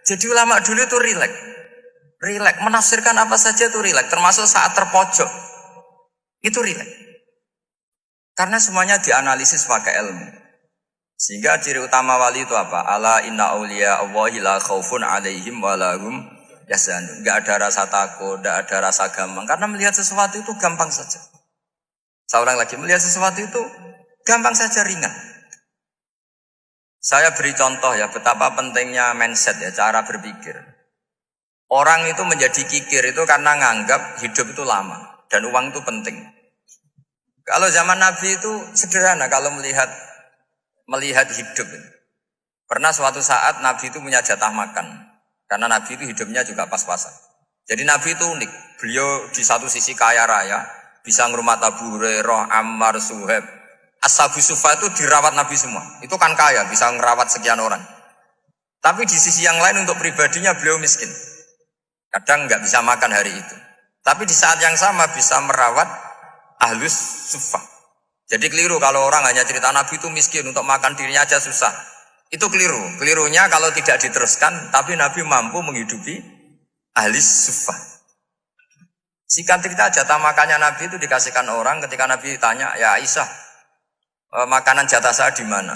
Jadi ulama dulu itu rileks. Rileks, menafsirkan apa saja itu rileks, termasuk saat terpojok. Itu rileks. Karena semuanya dianalisis pakai ilmu. Sehingga ciri utama wali itu apa? Ala inna awliya Allahi la khaufun alaihim walahum yahzanun. Enggak ada rasa takut, enggak ada rasa gampang. Karena melihat sesuatu itu gampang saja. Saya ulang lagi, melihat sesuatu itu gampang saja, ringan. Saya beri contoh ya, betapa pentingnya mindset ya, cara berpikir. Orang itu menjadi kikir itu karena nganggap hidup itu lama dan uang itu penting. Kalau zaman Nabi itu sederhana kalau melihat hidup. Pernah suatu saat Nabi itu punya jatah makan. Karena Nabi itu hidupnya juga pas-pasan. Jadi Nabi itu unik. Beliau di satu sisi kaya raya, bisa ngurmat Abu Hurairah, Ammar, Suhaib. Ashabu Sufa itu dirawat Nabi semua. Itu kan kaya, bisa ngerawat sekian orang. Tapi di sisi yang lain untuk pribadinya beliau miskin. Kadang nggak bisa makan hari itu. Tapi di saat yang sama bisa merawat Ahlus Sufa. Jadi keliru kalau orang hanya cerita Nabi itu miskin, untuk makan dirinya aja susah. Itu keliru. Kelirunya kalau tidak diteruskan, tapi Nabi mampu menghidupi Ahlus Sufa. Singkat cerita, jatah makannya Nabi itu dikasihkan orang ketika Nabi tanya, ya Aisyah, makanan jatah saya di mana?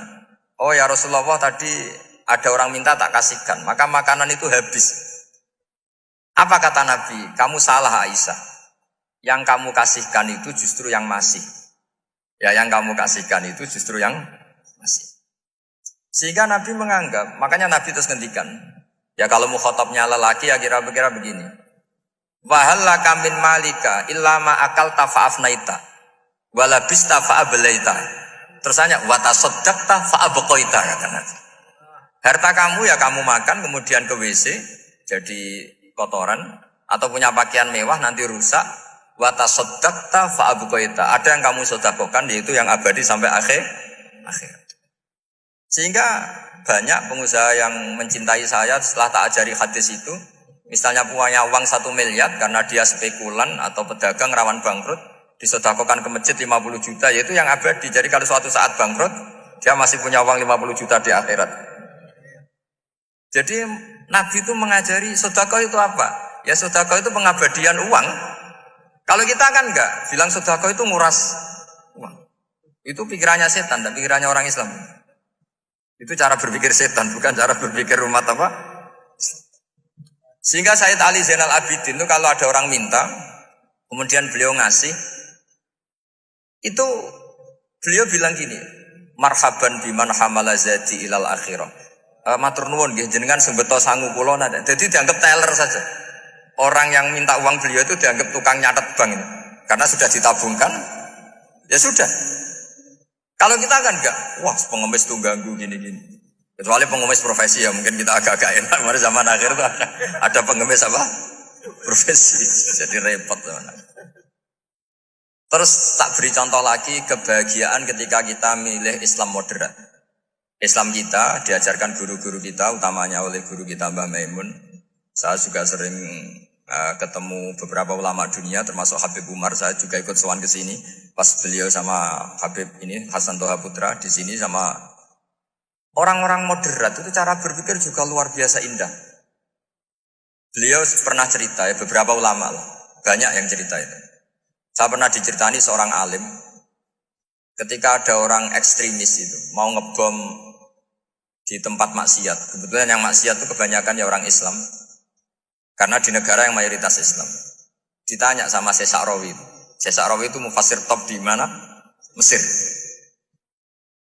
Oh ya Rasulullah, tadi ada orang minta tak kasihkan, maka makanan itu habis. Apa kata Nabi? Kamu salah Aisyah. Yang kamu kasihkan itu justru yang masih. Ya yang kamu kasihkan itu justru yang masih. Sehingga Nabi menganggap, makanya Nabi terus ngendikan. Ya kalau mukhatabnya lelaki ya kira-kira begini. Wahal laka min malika illa ma akalta fa'afnaita walabista fa'ablaita. Terus tanya wa tasaddaqta fa'abqaita kata Nabi. Harta kamu ya kamu makan kemudian ke WC jadi kotoran atau punya pakaian mewah nanti rusak. Wa tasaddaqta fa'abqaita. Ada yang kamu sedekahkan yaitu yang abadi sampai akhir. Sehingga banyak pengusaha yang mencintai saya setelah tak ajari hadis itu. Misalnya punya uang 1 miliar karena dia spekulan atau pedagang rawan bangkrut, disedekahkan ke masjid 50 juta, yaitu yang abadi. Jadi kalau suatu saat bangkrut, dia masih punya uang 50 juta di akhirat. Jadi Nabi itu mengajari sedekah itu apa? Ya sedekah itu pengabadian uang. Kalau kita kan enggak, bilang sedekah itu nguras uang. Itu pikirannya setan dan pikirannya orang Islam. Itu cara berpikir setan, bukan cara berpikir umat apa? Sehingga Sayyid Ali Zainal Abidin itu kalau ada orang minta, kemudian beliau ngasih, itu beliau bilang gini, marhaban biman hamala zati ilal akhirah. Matur nuwun nggih jenengan sing beto sangu kula nada. Jadi dianggap teller saja. Orang yang minta uang beliau itu dianggap tukang nyatet bank ini. Karena sudah ditabungkan, ya sudah. Kalau kita kan enggak, wah pengemis tuh ganggu gini-gini. Kecuali pengemis profesi ya mungkin kita agak-agak enak. Mari zaman akhir tuh ada pengemis apa? Profesi. Jadi repot teman. Terus tak beri contoh lagi kebahagiaan ketika kita milih Islam moderat. Islam kita diajarkan guru-guru kita, utamanya oleh guru kita Mbah Maimun. Saya juga sering ketemu beberapa ulama dunia, termasuk Habib Umar. Saya juga ikut sowan ke sini pas beliau sama Habib ini Hasan Toha Putra di sini sama. Orang-orang moderat itu cara berpikir juga luar biasa indah. Beliau pernah cerita ya, beberapa ulama lah, banyak yang cerita itu. Saya pernah diceritani seorang alim, ketika ada orang ekstremis itu, mau ngebom di tempat maksiat. Kebetulan yang maksiat itu kebanyakan ya orang Islam, karena di negara yang mayoritas Islam. Ditanya sama Syekh Sa'rawi. Syekh Sa'rawi itu mufassir top di mana? Mesir.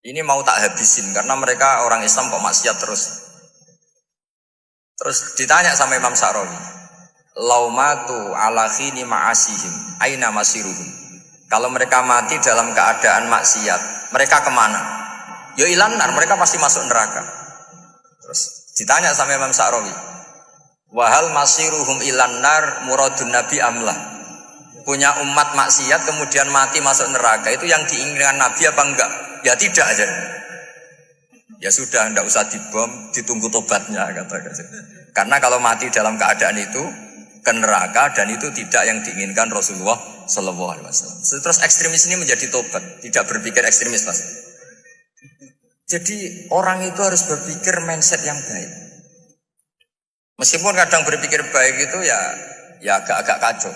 Ini mau tak habisin karena mereka orang Islam kok maksiat terus. Terus ditanya sama Imam Sa'rawi, laumatu ala khini ma'asihim aina masiruhum. Kalau mereka mati dalam keadaan maksiat, mereka kemana? Ya ilanar, mereka pasti masuk neraka. Terus ditanya sama Imam Sa'rawi, wahal masiruhum ilanar muradun nabi amlah. Punya umat maksiat kemudian mati masuk neraka, itu yang diinginkan Nabi apa enggak? Ya tidak aja. Ya sudah, enggak usah dibom, ditunggu tobatnya kata. Karena kalau mati dalam keadaan itu ke neraka dan itu tidak yang diinginkan Rasulullah Sallallahu Alaihi Wasallam. Terus ekstremis ini menjadi tobat, tidak berpikir ekstremis mas. Jadi orang itu harus berpikir mindset yang baik. Meskipun kadang berpikir baik itu ya agak-agak kacau.